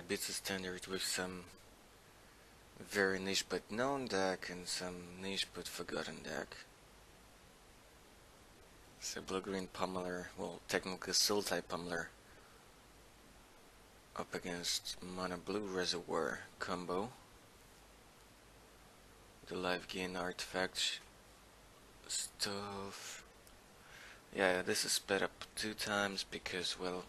Ixalan Standard with some very niche but known deck and some niche but forgotten deck. So blue-green Pummeler, well, technically Soul-type Pummeler, up against mono-blue Reservoir combo. The life gain artifact stuff. Yeah, this is sped up 2 times because, well,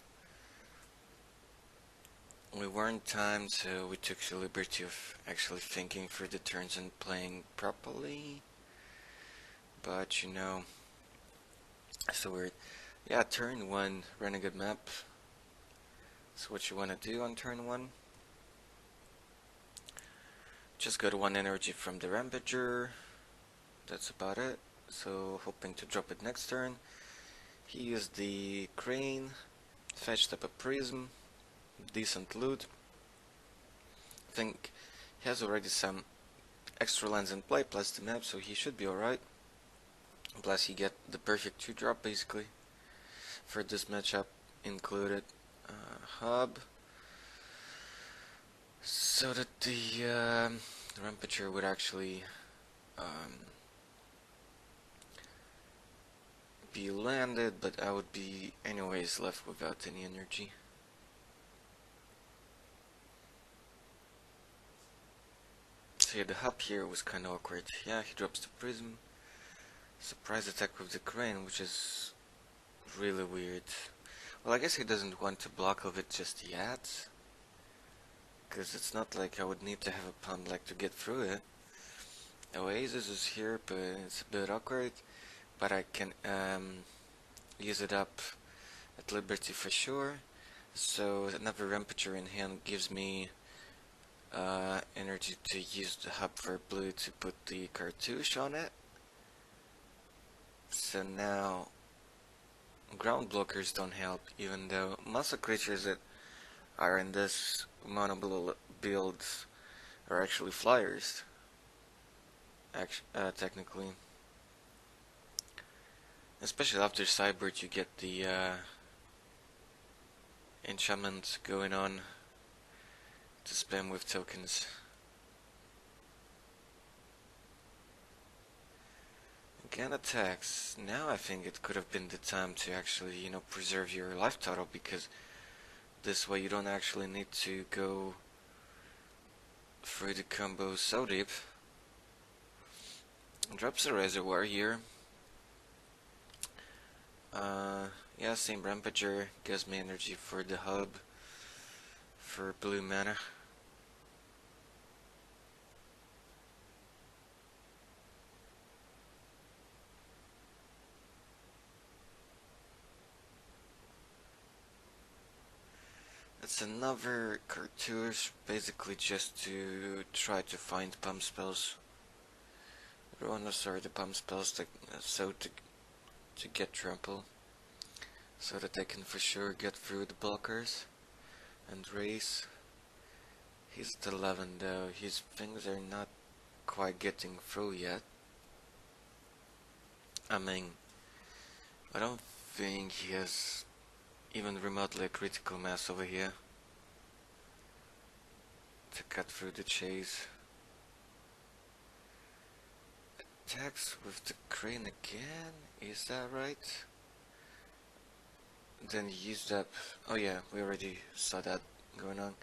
we weren't timed, so we took the liberty of actually thinking through the turns and playing properly. But you know, so we're, yeah, turn 1, Renegade map. So what you want to do on turn 1, just got 1 energy from the Rampager. That's about it. So hoping to drop it next turn. He used the crane, fetched up a prism, decent loot. I think he has already some extra lands in play plus the map, so he should be alright. Plus he get the perfect 2-drop basically for this matchup included. Hub, so that the Rampager would actually be landed, but I would be anyways left without any energy. So yeah, the hub here was kind of awkward. Yeah, he drops the prism. Surprise attack with the crane, which is really weird. Well, I guess he doesn't want to block of it just yet, because it's not like I would need to have a pump like to get through it. Oasis is here, but it's a bit awkward. But I can use it up at Liberty for sure. So another Rampager in hand gives me energy to use the hub for blue to put the cartouche on it. So now ground blockers don't help, even though most of the creatures that are in this mono blue build are actually flyers. Technically, especially after Cyborg, you get the enchantment going on to spam with tokens. Again attacks. Now I think it could have been the time to actually, you know, preserve your life total, because this way you don't actually need to go through the combo so deep. Drops a Reservoir here. Yeah, same Rampager, gives me energy for the hub for blue mana. It's another cartouche, basically just to try to find pump spells. Runners are the pump spells to get trample, so that they can for sure get through the blockers and race. He's at 11 though, his things are not quite getting through yet. I mean, I don't think he has even remotely a critical mass over here to cut through the chase. Attacks with the crane again, is that right? Then he used up, oh yeah, we already saw that going on.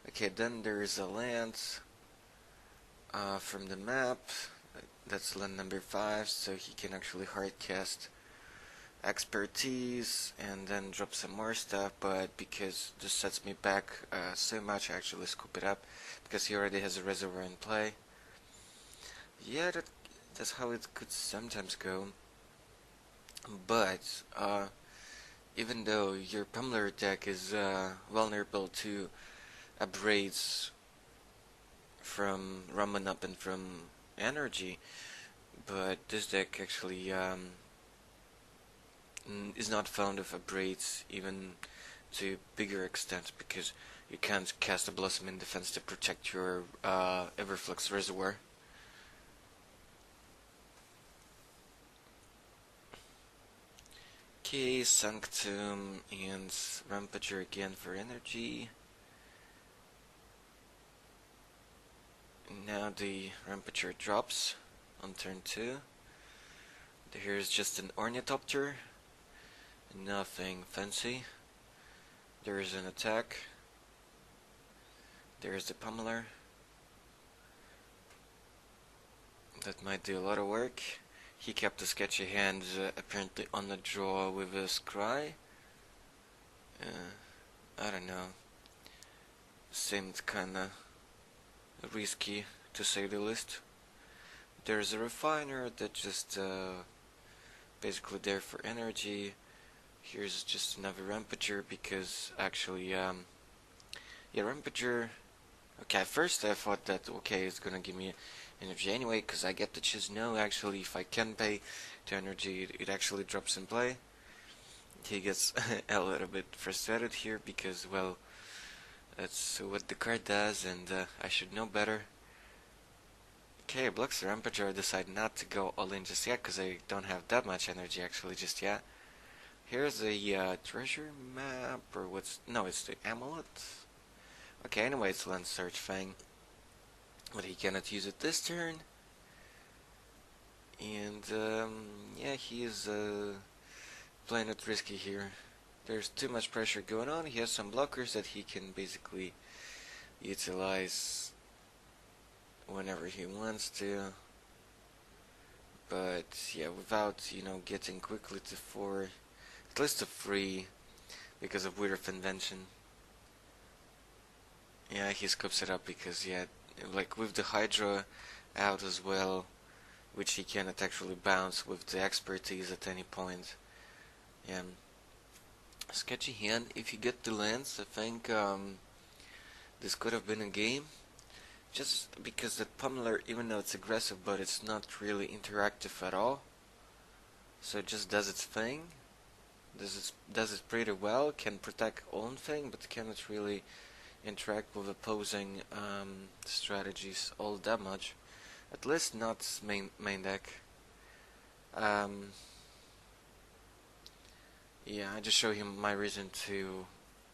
Okay, then there is a land from the map, that's land number 5, so he can actually hard cast expertise and then drop some more stuff, but because this sets me back so much, I actually scoop it up because he already has a Reservoir in play. Yeah, that's how it could sometimes go. But even though your Pummeler deck is vulnerable to abrades from Raman up and from energy, but this deck actually is not fond of abrades even to bigger extent, because you can't cast a Blossom in defense to protect your Everflux Reservoir. Okay, Sanctum and Rampager again for energy. Now the Rampature drops on turn 2. Here's just an Ornithopter, nothing fancy. There's an attack. There's the Pummeler. That might do a lot of work. He kept a sketchy hand apparently on the draw with a Scry. I don't know. Seemed kinda risky to say the least. There's a Refiner that just basically there for energy. Here's just another Rampature because actually yeah, Rampature. Okay, at first I thought that okay, it's gonna give me energy anyway because I get to choose no. Actually, if I can pay to energy, it actually drops in play. He gets a little bit frustrated here because, well, that's what the card does, and I should know better. Okay, blocks the Rampager. I decide not to go all in just yet because I don't have that much energy actually just yet. Here's a treasure map, or what's... No, it's the amulet. Okay, anyway, it's Land Search Fang. But he cannot use it this turn. And, yeah, he is playing it risky here. There's too much pressure going on. He has some blockers that he can basically utilize whenever he wants to. But, yeah, without, you know, getting quickly to 4, at least to 3, because of Weird of Invention. Yeah, he scopes it up because, yeah, like with the Hydra out as well, which he cannot actually bounce with the expertise at any point. Yeah, sketchy hand. If you get the lands, I think this could have been a game. Just because the Pummeler, even though it's aggressive, but it's not really interactive at all. So it just does its thing. Does it pretty well. Can protect own thing, but cannot really interact with opposing strategies all that much. At least not main deck. Yeah, I just show him my reason to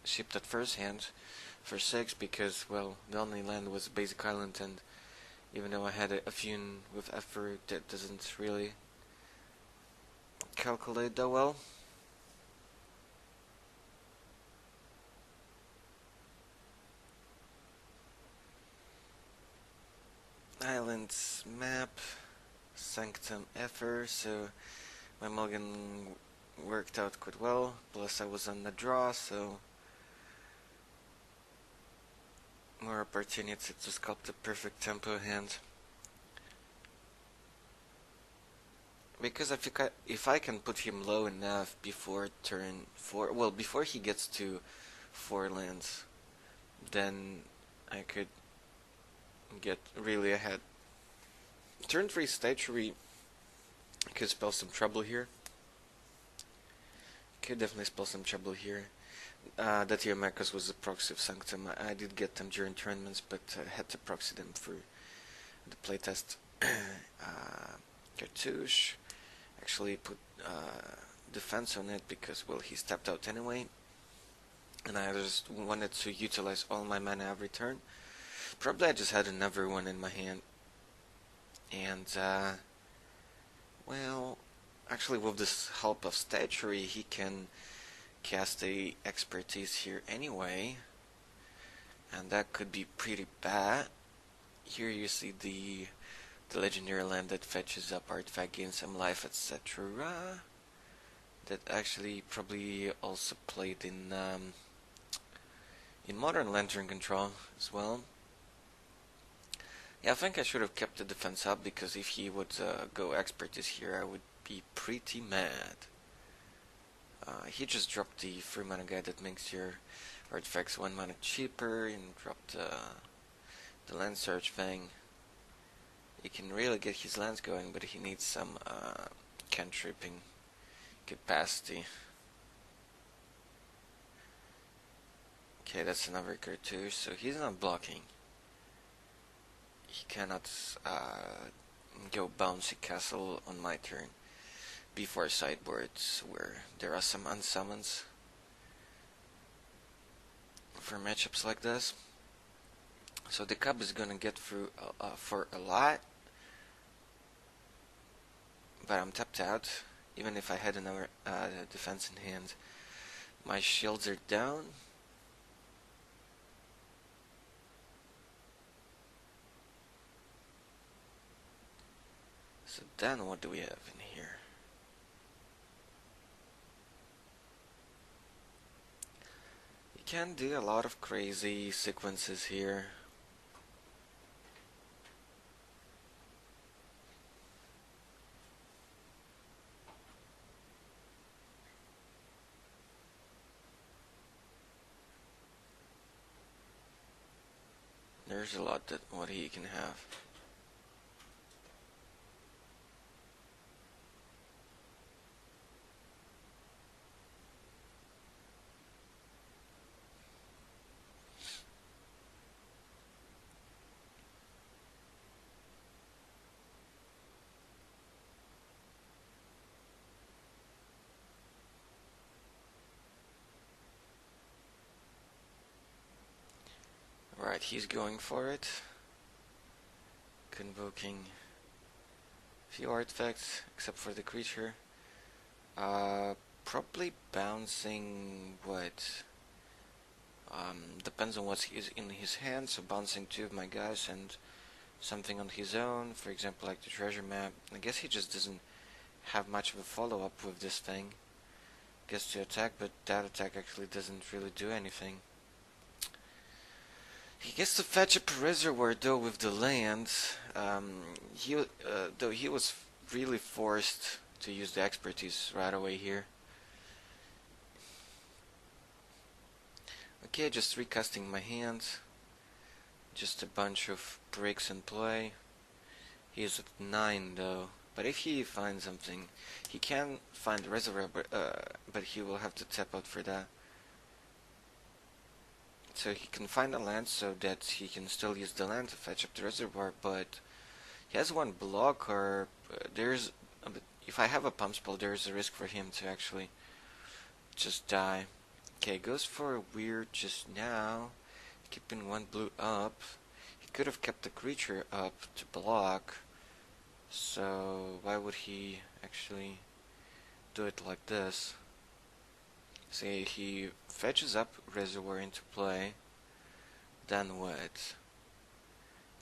ship that first hand for 6 because, well, the only land was a basic island, and even though I had a few with effort, that doesn't really calculate that well. Islands map, Sanctum Effort, so my mulligan worked out quite well, plus I was on the draw, so more opportunity to sculpt a perfect tempo hand. Because if I can put him low enough before turn 4, well, before he gets to 4 lands, then I could get really ahead. Turn 3 Statuary could spell some trouble here. Could definitely spell some trouble here. That year Marcus was a proxy of Sanctum. I did get them during tournaments, but I had to proxy them for the playtest. Cartouche actually put defense on it because, well, he stepped out anyway, and I just wanted to utilize all my mana every turn. Probably I just had another one in my hand, and well, actually with this help of Statuary, he can cast a expertise here anyway, and that could be pretty bad. Here you see the legendary land that fetches up artifact, gains some life, etc. That actually probably also played in Modern Lantern Control as well. Yeah, I think I should have kept the defense up, because if he would go expertise here, I would be pretty mad. He just dropped the 3 mana guide that makes your artifacts 1 mana cheaper, and dropped the Land Search thing. He can really get his lands going, but he needs some cantripping capacity. Okay, that's another cartouche, so he's not blocking. He cannot go bouncy castle on my turn before sideboards where there are some unsummons for matchups like this. So the cub is gonna get through for a lot, but I'm tapped out. Even if I had another defense in hand, my shields are down. So then what do we have in here? You can do a lot of crazy sequences here. There's a lot that what he can have. Right, he's going for it. Convoking a few artifacts, except for the creature. Probably bouncing what? Depends on what's in his hand, so bouncing two of my guys and something on his own, for example like the treasure map. I guess he just doesn't have much of a follow-up with this thing. Gets to attack, but that attack actually doesn't really do anything. He gets to fetch up a reservoir though with the land. Though he was really forced to use the expertise right away here. Okay, just recasting my hand. Just a bunch of bricks in play. He is at 9 though. But if he finds something, he can find the reservoir, but he will have to tap out for that. So he can find the land so that he can still use the land to fetch up the reservoir, but he has one blocker. If I have a pump spell, there's a risk for him to actually just die. Okay, goes for a weird just now, keeping one blue up. He could have kept the creature up to block, so why would he actually do it like this? Say he fetches up Reservoir into play, then what?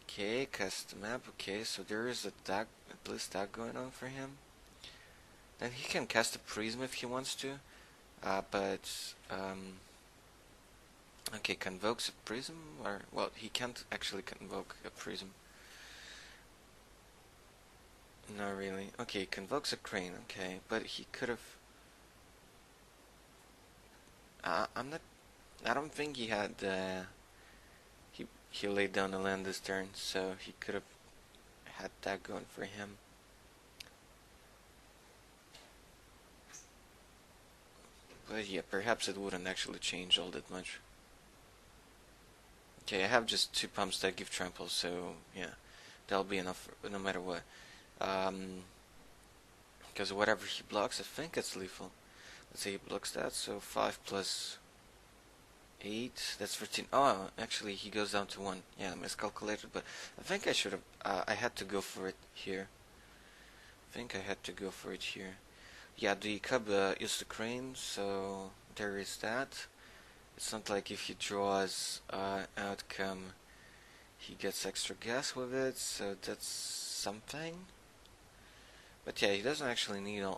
Okay, cast map, okay, so there is at least that going on for him. Then he can cast a Prism if he wants to, okay, convokes a Prism, or, well, he can't actually convoke a Prism. Not really. Okay, convokes a Crane, okay, but he could have... I don't think he had, he laid down the land this turn, so he could have had that going for him. But yeah, perhaps it wouldn't actually change all that much. Okay, I have just 2 pumps that give trample, so yeah, that'll be enough no matter what. Because whatever he blocks, I think it's lethal. Let's say he blocks that, so 5 plus 8, that's 13. Oh, actually he goes down to 1. Yeah, I miscalculated, but I think I should have, I had to go for it here. Yeah, the cub is the crane, so there is that. It's not like if he draws outcome, he gets extra gas with it, so that's something. But yeah, he doesn't actually need all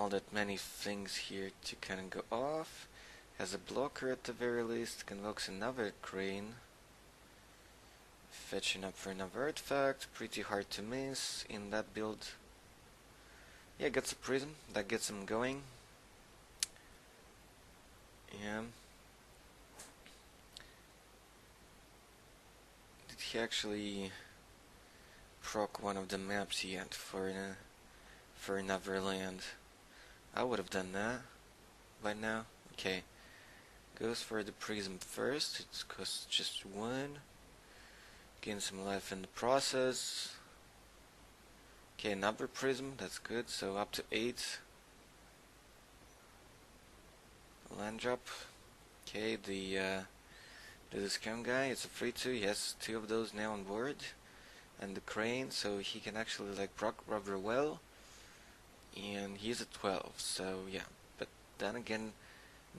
that many things here to kind of go off. Has a blocker at the very least, convokes another crane. Fetching up for another artifact, pretty hard to miss in that build. Yeah, gets a prism, that gets him going. Yeah. Did he actually proc one of the maps yet for another land? I would have done that by now. Okay. Goes for the prism first. It costs just 1. Gain some life in the process. Okay, another prism. That's good. So up to 8. Land drop. Okay, the There's a scam guy, it's a free 2, he has 2 of those now on board. And the crane, so he can actually like proc rather well. And he's at 12, so yeah. But then again,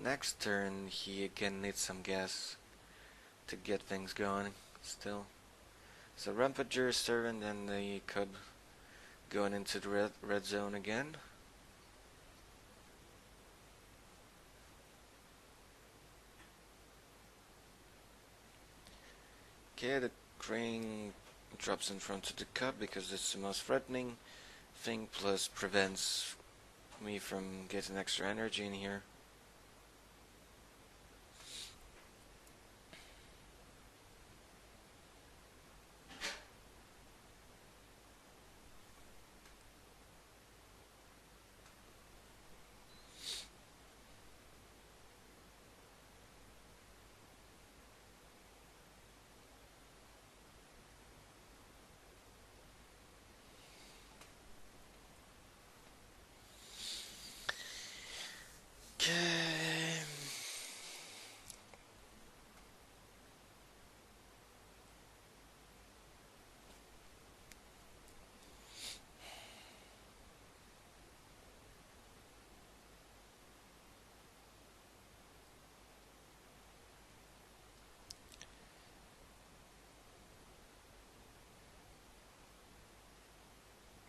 next turn he again needs some gas to get things going still. So Rampager, Servant, and the Cub going into the red zone again. Okay, the crane drops in front of the Cub because it's the most threatening thing, plus prevents me from getting extra energy in here.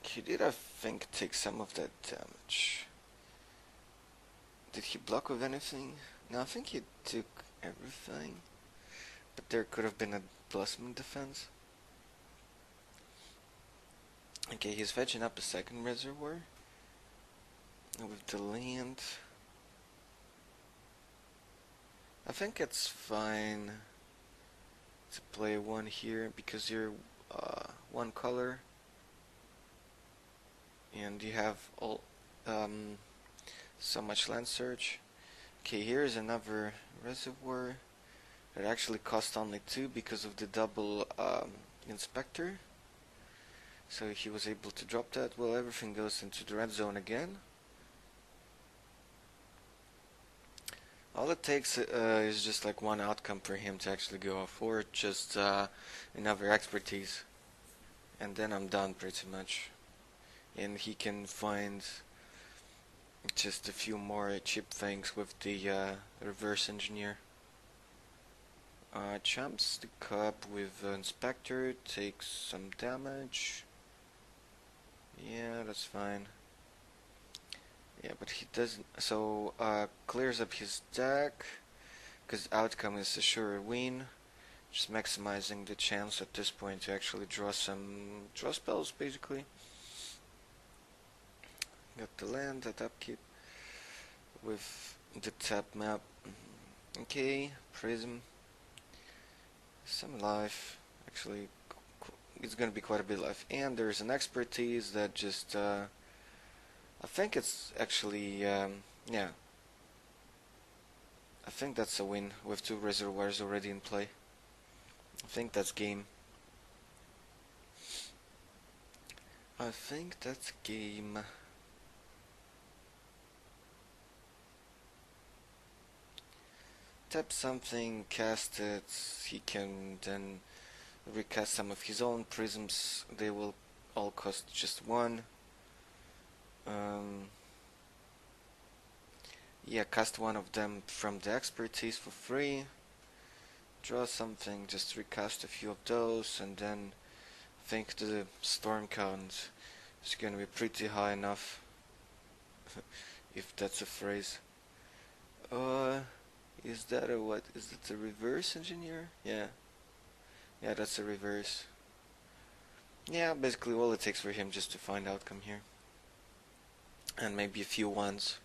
He did, I think, take some of that damage. Did he block with anything? No, I think he took everything. But there could have been a blossoming defense. Okay, he's fetching up a second reservoir. With the land. I think it's fine to play one here because you're one color. And you have all so much land search. Okay, here's another reservoir that actually cost only 2 because of the double inspector. So he was able to drop that. Well, everything goes into the red zone again. All it takes is just like one outcome for him to actually go off, or just another expertise, and then I'm done pretty much. And he can find just a few more cheap things with the reverse engineer. Jumps the cup with inspector, takes some damage. Yeah, that's fine. Yeah, but he doesn't. So clears up his deck, because outcome is a sure win. Just maximizing the chance at this point to actually draw spells, basically. Got the land at upkeep with the tap map. Okay, Prism. Some life. Actually, it's gonna be quite a bit of life. And there's an expertise that just, I think it's actually, yeah. I think that's a win with 2 reservoirs already in play. I think that's game. I think that's game. Tap something, cast it, he can then recast some of his own prisms. They will all cost just 1. Yeah, cast one of them from the expertise for free. Draw something, just recast a few of those, and then I think the storm count is gonna be pretty high enough. If that's a phrase. Is that a what? Is it a reverse engineer? Yeah. Yeah, that's a reverse. Yeah, basically all it takes for him just to find outcome here. And maybe a few ones.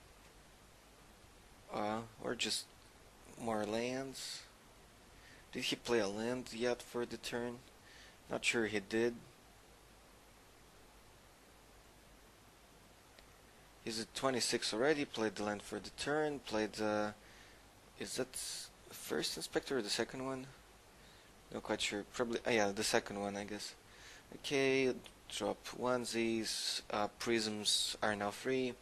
Or just more lands. Did he play a land yet for the turn? Not sure he did. He's at 26 already, played the land for the turn, played is that the first inspector or the second one? Not quite sure. Probably, yeah, the second one, I guess. Okay, drop onesies, prisms are now free.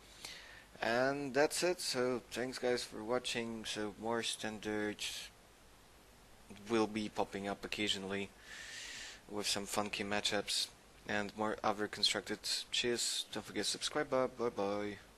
And that's it. So thanks guys for watching. So more standard will be popping up occasionally with some funky matchups and more other constructed. Cheers, don't forget to subscribe, bye bye.